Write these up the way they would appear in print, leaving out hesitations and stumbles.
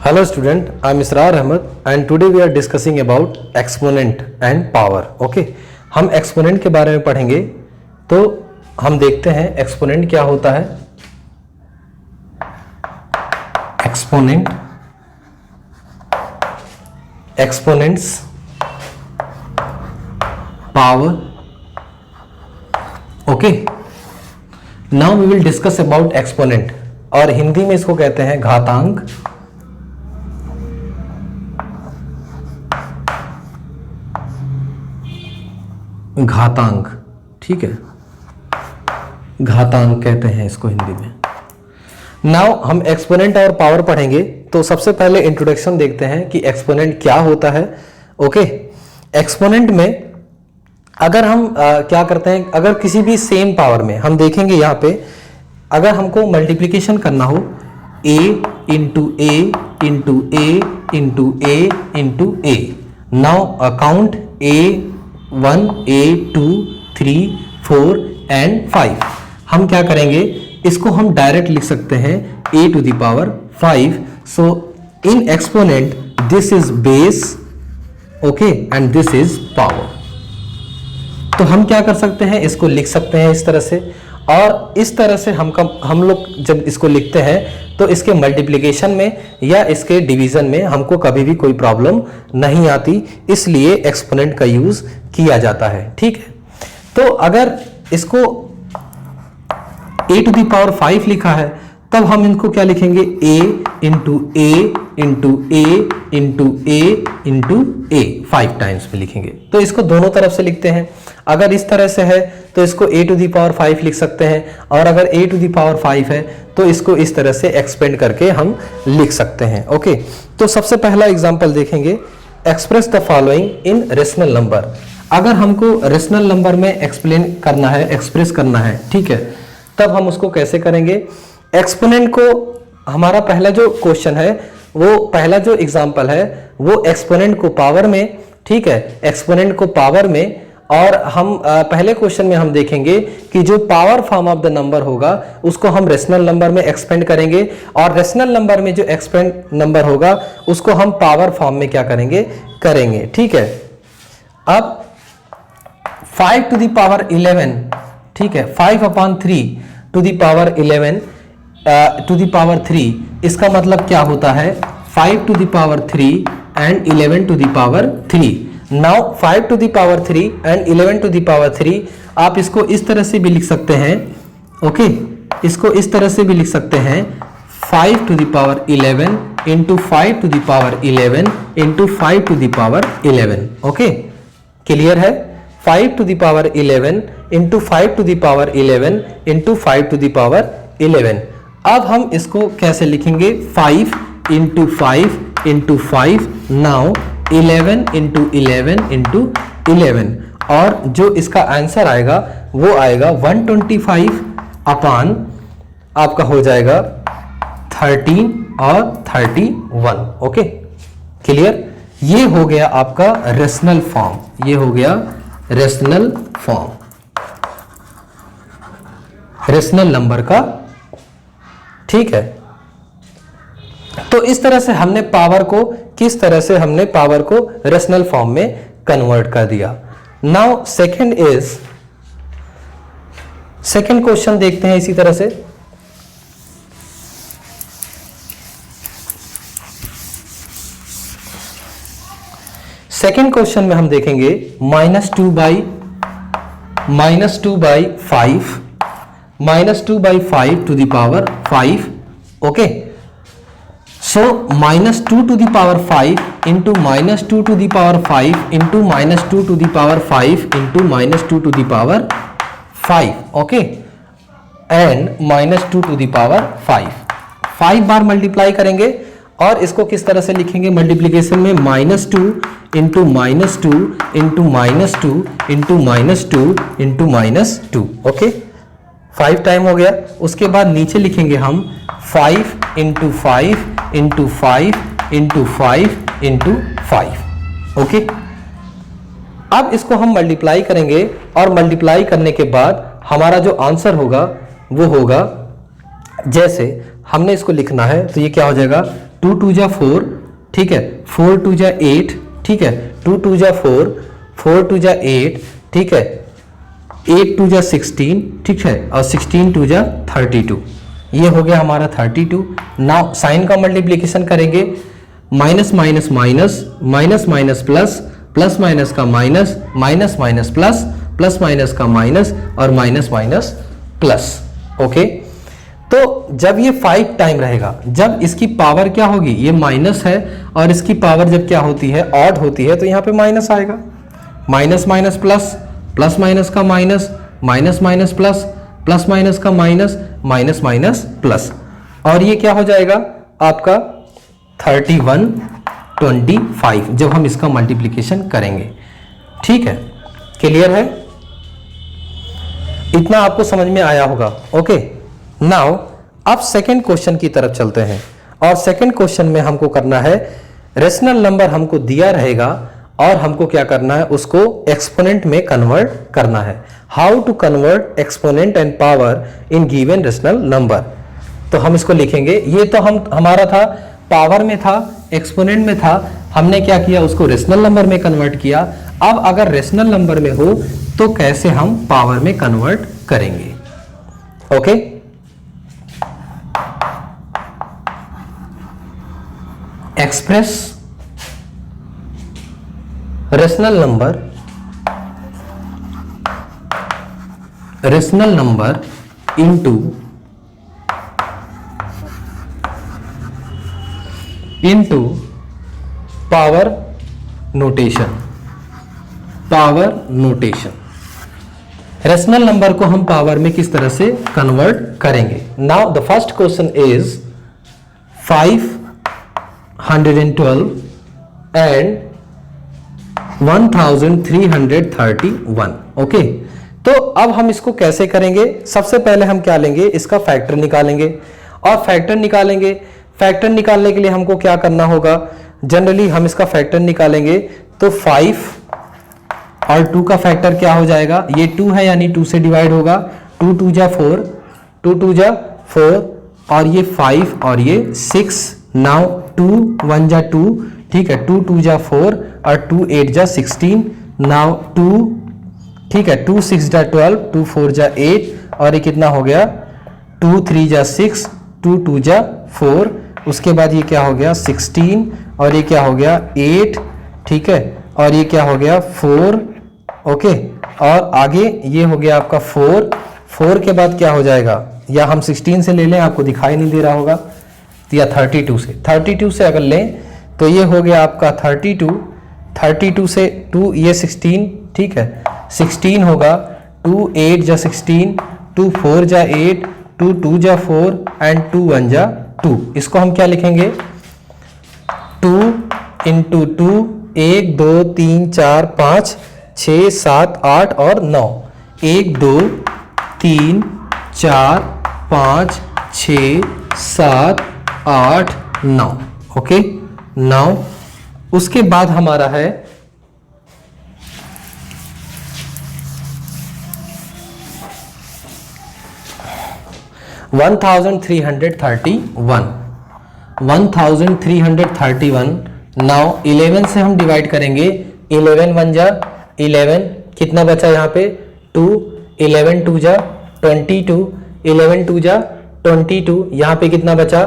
Hello student, I am Israr Ahmed and today we are discussing about exponent and power. Okay, हम exponent के बारे में पढ़ेंगे। तो हम देखते हैं exponent क्या होता है। exponent, exponents, power. Okay, now we will discuss about exponent और हिंदी में इसको कहते हैं घातांक। घातांक, ठीक है, घातांक कहते हैं इसको हिंदी में। नाउ हम एक्सपोनेंट और पावर पढ़ेंगे। तो सबसे पहले इंट्रोडक्शन देखते हैं कि एक्सपोनेंट क्या होता है। ओके, एक्सपोनेंट में अगर हम क्या करते हैं, अगर किसी भी सेम पावर में हम देखेंगे यहाँ पे, अगर हमको मल्टीप्लिकेशन करना हो a into A into A into A into A, now count A1, A2, 3, 4 and 5। हम क्या करेंगे, इसको हम डायरेक्ट लिख सकते हैं a to the power 5। So in exponent this is base, okay, and this is power. तो हम क्या कर सकते हैं, इसको लिख सकते हैं इस तरह से, और इस तरह से हम लोग जब इसको लिखते हैं तो इसके मल्टीप्लिकेशन में या इसके डिवीजन में हमको कभी भी कोई प्रॉब्लम नहीं आती, इसलिए एक्सपोनेंट का यूज किया जाता है। ठीक है, तो अगर इसको a to the power 5 लिखा है, तब हम इनको क्या लिखेंगे, a into A into A into A into A 5 times में लिखेंगे। तो इसको दोनों तरफ से लिखते हैं। अगर इस तरह से है तो इसको a to the power 5 लिख सकते हैं, और अगर a to the power 5 है तो इसको इस तरह से एक्सपेंड करके हम लिख सकते हैं। ओके, तो सबसे पहला एग्जांपल देखेंगे, express the following in rational number. अगर हमको रेशनल नंबर में एक्सप्लेन करना है, एक्सप्रेस करना है, ठीक है, तब हम उसको कैसे करेंगे। एक्सपोनेंट को, हमारा पहला जो क्वेश्चन है, वो पहला जो एग्जांपल है वो एक्सपोनेंट को पावर में, ठीक है, एक्सपोनेंट को पावर में, और हम पहले क्वेश्चन में हम देखेंगे कि जो power form of the number होगा उसको हम रेशनल नंबर में एक्सपेंड करेंगे, और रेशनल नंबर में जो एक्सपेंड नंबर होगा उसको हम पावर फॉर्म में क्या करेंगे। ठीक है, अब 5 to the power 11, ठीक है, 5/3 to the power 11 to the power 3, इसका मतलब क्या होता है, 5 to the power 3 and 11 to the power 3। Now 5 to the power 3 and 11 to the power 3, आप इसको इस तरह से भी लिख सकते हैं। ओके, इसको इस तरह से भी लिख सकते हैं, 5 to the power 11 into 5 to the power 11 into 5 to the power 11। Okay, clear है, 5 to the power 11 into 5 to the power 11 into 5 to the power 11। अब हम इसको कैसे लिखेंगे, 5 into 5 into 5, now 11 into 11 into 11, और जो इसका आंसर आएगा वो आएगा 125 अपान आपका हो जाएगा 13 और 31। ओके, क्लियर, ये हो गया आपका रेशनल फॉर्म, ये हो गया रेशनल फॉर्म रेशनल नंबर का। ठीक है, तो इस तरह से हमने पावर को, किस तरह से हमने पावर को रेशनल फॉर्म में कन्वर्ट कर दिया। नाउ सेकंड क्वेश्चन देखते हैं इसी तरह से। सेकंड क्वेश्चन में हम देखेंगे -2 by 5 to the power 5। Okay, so -2 to the power 5 into -2 to the power 5 into -2 to the power 5 into -2 to the power 5, okay, and -2 to the power 5 bar multiply करेंगे, और इसको किस तरह से लिखेंगे मल्टीप्लिकेशन में, -2 into -2 into -2 into -2 into -2। Okay, 5 time हो गया। उसके बाद नीचे लिखेंगे हम 5 into 5 into 5 into 5 into 5। Okay, अब इसको हम मल्टीप्लाई करेंगे, और मल्टीप्लाई करने के बाद हमारा जो आंसर होगा वो होगा, जैसे हमने इसको लिखना है तो ये क्या हो जाएगा, 2 2 2 जा 4, ठीक है, 4 2 जा 8, ठीक है, 2 2 जा 4, 4 2 जा 8, ठीक है, 8 2 जा 16, ठीक है, और 16 2 जा 32, ये हो गया हमारा 32। नाउ साइन का मल्टीप्लीकेशन करेंगे, minus minus minus, minus minus plus, plus minus का minus, minus minus plus, plus minus का माइनस, और माइनस माइनस प्लस। ओके, तो जब ये 5 टाइम रहेगा, जब इसकी पावर क्या होगी, ये माइनस है, और इसकी पावर जब क्या होती है, ऑड होती है, तो यहाँ पे माइनस आएगा। Minus minus plus, plus minus का minus, minus minus plus, plus minus का माइनस, माइनस माइनस प्लस, और ये क्या हो जाएगा आपका 31 25 जब हम इसका मल्टीप्लिकेशन करेंगे। ठीक है, क्लियर है, इतना आपको समझ में आया होगा। ओके, नाउ अब सेकंड क्वेश्चन की तरफ चलते हैं, और सेकंड क्वेश्चन में हमको करना है, रेशनल नंबर हमको दिया रहेगा और हमको क्या करना है, उसको एक्सपोनेंट में कन्वर्ट करना है। How to convert exponent and power in given rational number. तो हम इसको लिखेंगे, ये तो हमारा था पावर में था, एक्सपोनेंट में था, हमने क्या किया, उसको रेशनल नंबर में कन्वर्ट किया। अब अगर रेशनल नंबर में हो तो कैसे हम पावर में कन्वर्ट करेंगे। Okay, express rational number into power notation. Rational number को हम पावर में किस तरह से कन्वर्ट करेंगे। Now the first question is 512 and 1331। Okay, तो अब हम इसको कैसे करेंगे, सबसे पहले हम क्या लेंगे, इसका फैक्टर निकालेंगे, और फैक्टर निकालने के लिए हमको क्या करना होगा, जनरली हम इसका फैक्टर निकालेंगे तो 5 और 2 का फैक्टर क्या हो जाएगा, ये 2 है यानी 2 से डिवाइड होगा, 2 2 जा 4, 2 2 जा 4, और ये 5 और ये 6। नाउ 2 1 जा 2, ठीक है, 2 2 जा 4 और 2 8 जा 16। नाउ 2, ठीक है, 2 6 जा 12, 2 4 जा 8, और ये कितना हो गया, 2 3 जा 6, 2 2 जा 4, उसके बाद ये क्या हो गया 16, और ये क्या हो गया 8, ठीक है, और ये क्या हो गया 4। ओके, और आगे ये हो गया आपका 4 के बाद क्या हो जाएगा, या हम 16 से ले लें, आपको दिखाई नहीं दे रहा होगा, या 32 से अगर लें तो ये हो गया आपका 32 से 2 ये 16, ठीक है, 16 होगा, 2 8 जा 16, 2 4 जा 8, 2 2 जा 4 एंड 2 1 जा 2। इसको हम क्या लिखेंगे, 2 इंटू 2, 1 2 3 4 5 6 7 8 और 9, 1 2 3 4 5 6 7 8 9। ओके, नाउ उसके बाद हमारा है 1331। नाउ 11 से हम डिवाइड करेंगे, 11 1 जा 11, कितना बचा यहाँ पे 2, 11 2 जा 22, 11 2 जा 22, यहाँ पे कितना बचा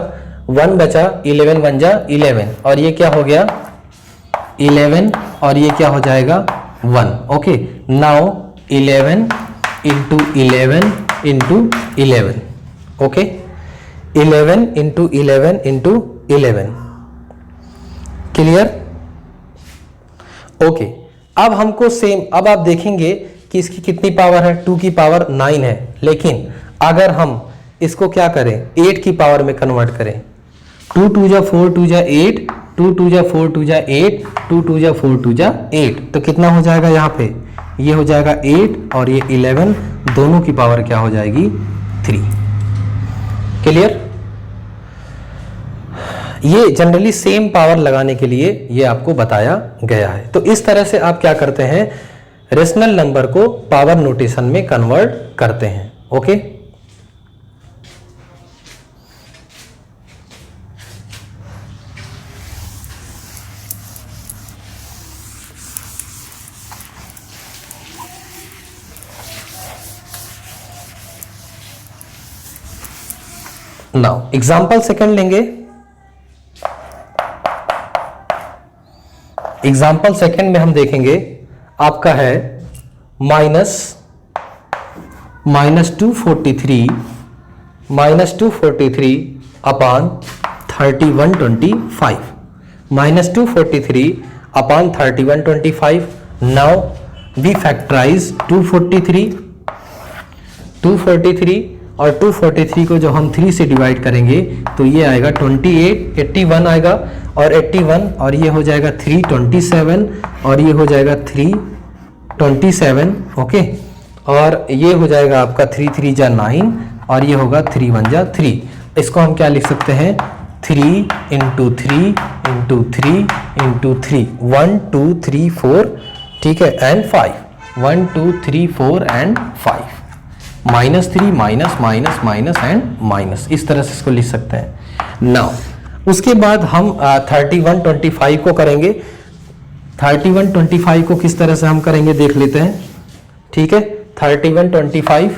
1 बचा, 11 1 जा 11, और ये क्या हो गया 11, और ये क्या हो जाएगा 1। Okay, now 11 into 11 into 11। Okay, 11 into 11 into 11। Clear. Okay, अब हमको सेम, अब आप देखेंगे कि इसकी कितनी पावर है, 2 की पावर 9 है, लेकिन अगर हम इसको क्या करें 8 की पावर में कन्वर्ट करें, 2 2 जा 4 2 जा 8, 2 2 जा 4 2 जा 8, 2 2 जा 4 2 जा 8, तो कितना हो जाएगा यहाँ पे, ये हो जाएगा 8 और ये 11, दोनों की पावर क्या हो जाएगी 3। क्लियर। ये जनरली सेम पावर लगाने के लिए ये आपको बताया गया है। तो इस तरह से आप क्या करते हैं, रेशनल नंबर को पावर नोटेशन में कन्वर्ट करते हैं। ओके, नाउ एग्जाम्पल सेकंड लेंगे। एग्जाम्पल सेकंड में हम देखेंगे आपका है -243 upon 3125 -243 upon 3125। Now we factorise 243 और 243 को जो हम 3 से डिवाइड करेंगे तो ये आएगा 81 आएगा, और 81 और ये हो जाएगा 327 और ये हो जाएगा 327। ओके, और ये हो जाएगा आपका 3 3 जा 9 और ये होगा 3 1 जा 3। इसको हम क्या लिख सकते हैं 3 × 3 × 3 × 3 1 2 3 4, ठीक है, and 5 1 2 3 4 and 5 -3 minus minus minus and minus, इस तरह से इसको लिख सकते हैं। नाउ उसके बाद हम 3125 को करेंगे। 3125 को किस तरह से हम करेंगे देख लेते हैं, ठीक है। 3125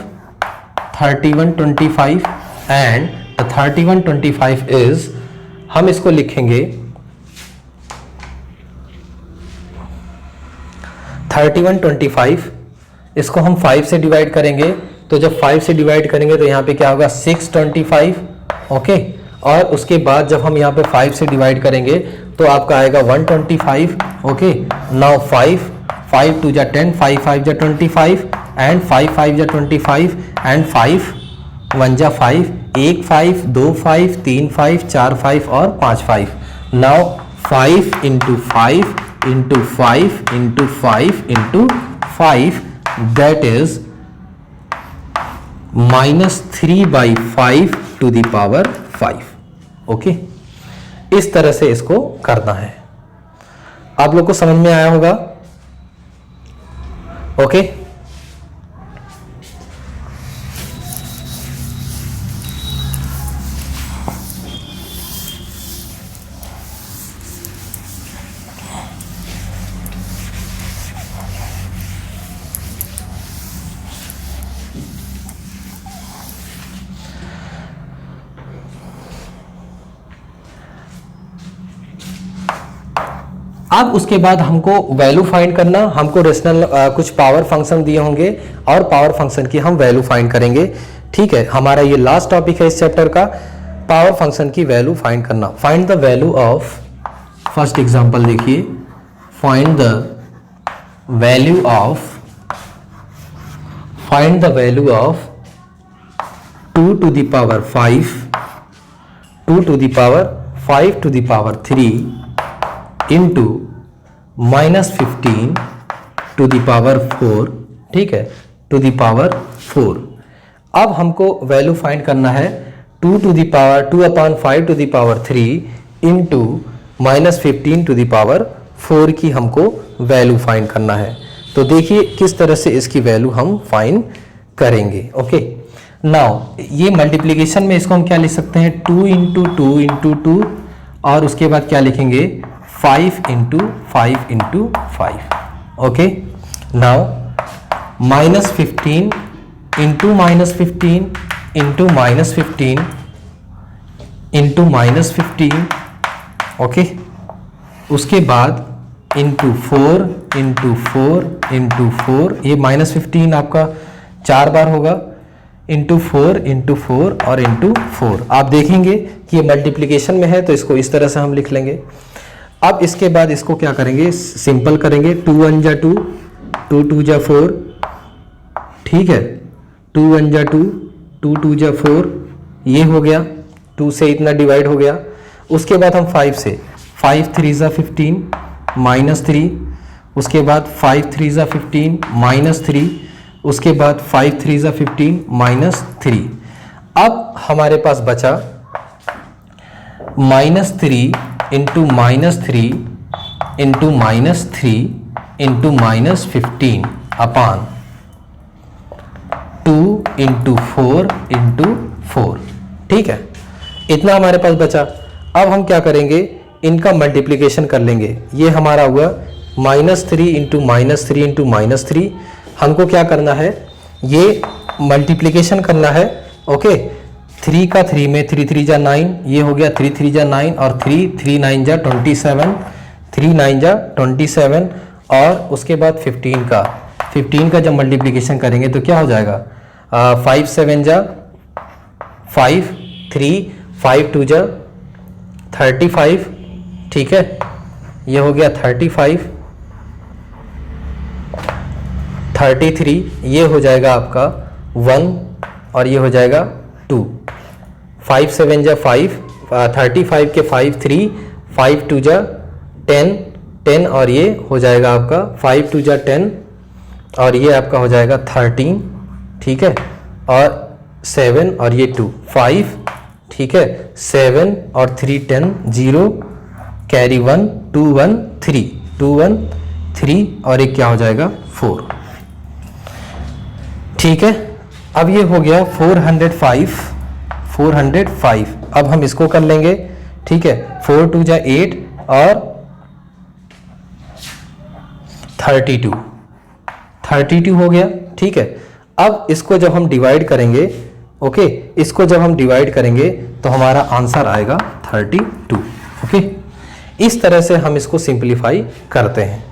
एंड 3125 इज, हम इसको लिखेंगे 3125, इसको हम 5 से डिवाइड करेंगे, तो जब 5 से डिवाइड करेंगे तो यहाँ पे क्या होगा 625। ओके, और उसके बाद जब हम यहाँ पे 5 से डिवाइड करेंगे तो आपका आएगा 125। ओके, नाउ 5 2 जा 10, 5 5 जा 25 एंड 5 5 जा 25 एंड 5 1 जा 5, 1 5 2 5 3 5 4 5 और 5 5। नाउ 5 × 5 × 5 × 5 × 5, that is -3/5 to the power 5। Okay, इस तरह से इसको करना है। आप लोग को समझ में आया होगा। ओके, अब उसके बाद हमको वैल्यू फाइंड करना, हमको रेशनल कुछ पावर फंक्शन दिए होंगे और पावर फंक्शन की हम वैल्यू फाइंड करेंगे। ठीक है, हमारा ये लास्ट टॉपिक है इस चैप्टर का, पावर फंक्शन की वैल्यू फाइंड करना। Find the value of, first example देखिए, find the value of 2 to the power 5, 2 to the power 5 to the power 3 into -15 to the power 4, ठीक है, to the power 4। अब हमको value find करना है 2 to the power 2/5 to the power 3 into -15 to the power 4 की हमको value find करना है। तो देखिए किस तरह से इसकी वैल्यू हम फाइंड करेंगे। ओके, नाउ ये मल्टीप्लिकेशन में इसको हम क्या लिख सकते हैं 2 × 2 × 2, और उसके बाद क्या लिखेंगे 5 × 5 × 5। Okay, now -15 × -15 × -15 × -15। ओके, उसके बाद × 4 × 4 × 4, ये -15 आपका 4 बार होगा, × 4 × 4 और × 4। आप देखेंगे कि ये मल्टीप्लिकेशन में है तो इसको इस तरह से हम लिख लेंगे। अब इसके बाद इसको क्या करेंगे, सिंपल करेंगे, 2 1 जा 2, 2 2 जा 4, ठीक है, 2 1 जा 2, 2 2 जा 4, ये हो गया, 2 से इतना डिवाइड हो गया। उसके बाद हम 5 से, 5 3 जा 15 -3, उसके बाद 5 3 जा 15 -3, उसके बाद 5 3 जा 15 -3। अब हमारे पास बचा -3 × -3 × -3 × -15 अपॉन 2 × 4 × 4, ठीक है, इतना हमारे पास बचा। अब हम क्या करेंगे, इनका मल्टीप्लिकेशन कर लेंगे। ये हमारा हुआ -3 × -3 × -3। हमको क्या करना है, ये मल्टीप्लिकेशन करना है। ओके, 3 का 3 में 3 3 जा 9, ये हो गया 3 3 जा 9 और 3 3 9 जा 27, 3 9 जा 27 और उसके बाद 15 का जब मल्टीप्लिकेशन करेंगे तो क्या हो जाएगा 5 7 जा 5, 3 5 2 जा 35, ठीक है, ये हो गया 35, 33, ये हो जाएगा आपका 1 और ये हो जाएगा 2, 5 7 जा 5, 35 के 5 3, 5 2 जा 10 10 और ये हो जाएगा आपका 5 2 जा 10 और ये आपका हो जाएगा 13, ठीक है, और 7 और ये 2 5, ठीक है, 7 और 3 10 0 कैरी 1 2 1 3 2 1 3 और एक क्या हो जाएगा 4, ठीक है। अब ये हो गया 405। अब हम इसको कर लेंगे, ठीक है, 4 2 जा 8 और 32 हो गया, ठीक है। अब इसको जब हम डिवाइड करेंगे, ओके, इसको जब हम डिवाइड करेंगे तो हमारा आंसर आएगा 32, ओके। इस तरह से हम इसको सिंपलीफाई करते हैं।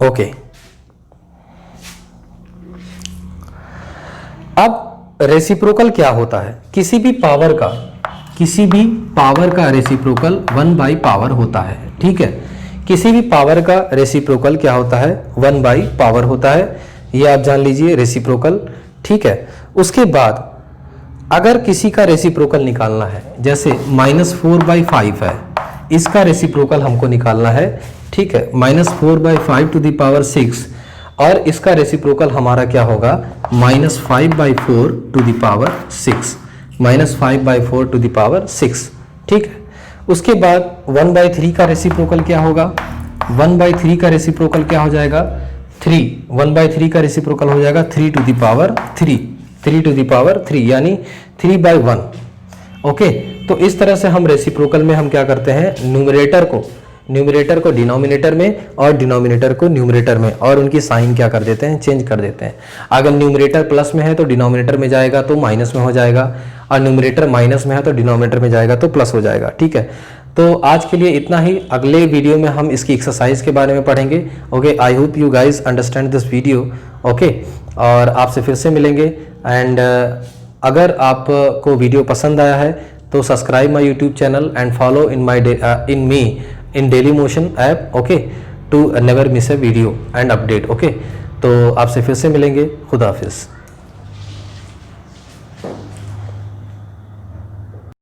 ओके, अब रेसिप्रोकल क्या होता है? किसी भी पावर का रेसिप्रोकल 1 बाई पावर होता है, ठीक है। किसी भी पावर का रेसिप्रोकल क्या होता है? 1 बाई पावर होता है, ये आप जान लीजिए रेसिप्रोकल, ठीक है। उसके बाद अगर किसी का रेसिप्रोकल निकालना है, जैसे -4/5 है, इसका रेसिप्रोकल हमको निकालना है, ठीक है, -4/5 टू द पावर 6 और इसका रेसिप्रोकल हमारा क्या होगा? -5/4 to the power 6, -5/4 to the power 6, ठीक है। उसके बाद 1/3 का रेसिप्रोकल क्या होगा? 1/3 का रेसिप्रोकल क्या हो जाएगा? 3, 1/3 का रेसिप्रोकल हो जाएगा 3 to the power 3, 3 to the power 3 यानी 3/1, ओके। तो इस तरह से हम रेसिप्रोकल में हम क्या करते हैं? न्यूमरेटर को डिनोमिनेटर में और डिनोमिनेटर को न्यूमरेटर में, और उनकी साइन क्या कर देते हैं? चेंज कर देते हैं। अगर न्यूमरेटर प्लस में है तो डिनोमिनेटर में जाएगा तो माइनस में हो जाएगा, और न्यूमरेटर माइनस में है तो डिनोमिनेटर में जाएगा तो प्लस हो जाएगा, ठीक है। तो आज के लिए इतना ही। अगले वीडियो में हम इसकी एक्सरसाइज के बारे में पढ़ेंगे, okay. I hope you guys understand this video, okay. और आपसे फिर से मिलेंगे, एंड अगर आपको वीडियो पसंद आया है तो subscribe my YouTube channel and follow in Dailymotion app, okay, to never miss a video and update, okay. तो आपसे फिर से मिलेंगे। खुदा हाफिज़।